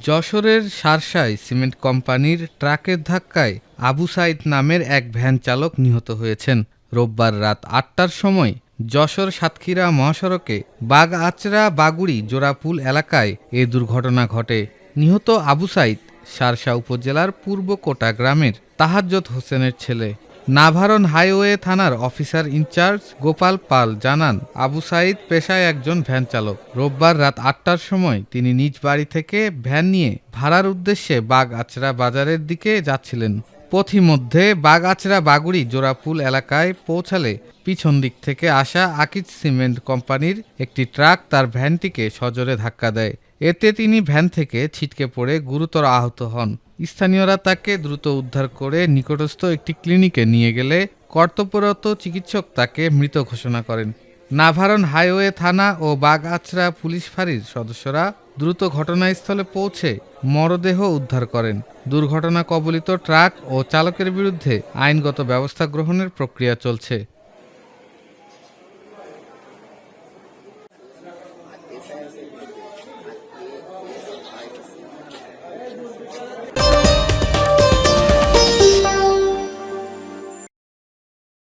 যশোরের শার্শায় সিমেন্ট কোম্পানির ট্রাকের ধাক্কায় আবু সাইদ নামের এক ভ্যান চালক নিহত হয়েছেন। রোববার রাত ৮টার সময় যশোর সাতক্ষীরা মহাসড়কে বাগআঁচড়া বাগুড়ি জোড়াপুল এলাকায় এ দুর্ঘটনা ঘটে। নিহত আবু সাইদ শার্শা উপজেলার পূর্ব কোটা গ্রামের তাহাজ্জত হোসেনের ছেলে। নাভারন হাইওয়ে থানার অফিসার ইনচার্জ গোপাল পাল জানান, আবু সাইদ পেশায় একজন ভ্যান চালক। রোববার রাত ৮টার সময় তিনি নিজ বাড়ি থেকে ভ্যান নিয়ে ভাড়ার উদ্দেশ্যে বাগআঁচড়া বাজারের দিকে যাচ্ছিলেন। পথিমধ্যে বাগআঁচড়া বাগুড়ি জোড়াপুল এলাকায় পৌঁছালে পিছন দিক থেকে আসা আকিজ সিমেন্ট কোম্পানির একটি ট্রাক তার ভ্যানটিকে সজোরে ধাক্কা দেয়। এতে তিনি ভ্যান থেকে ছিটকে পড়ে গুরুতর আহত হন। স্থানীয়রা তাকে দ্রুত উদ্ধার করে নিকটস্থ একটি ক্লিনিকে নিয়ে গেলে কর্তব্যরত চিকিৎসক তাকে মৃত ঘোষণা করেন। নাভারন হাইওয়ে থানা ও বাগআঁচড়া পুলিশ ফাঁড়ির সদস্যরা দ্রুত ঘটনাস্থলে পৌঁছে মরদেহ উদ্ধার করেন। দুর্ঘটনা কবলিত ট্রাক ও চালকের বিরুদ্ধে আইনগত ব্যবস্থা গ্রহণের প্রক্রিয়া চলছে।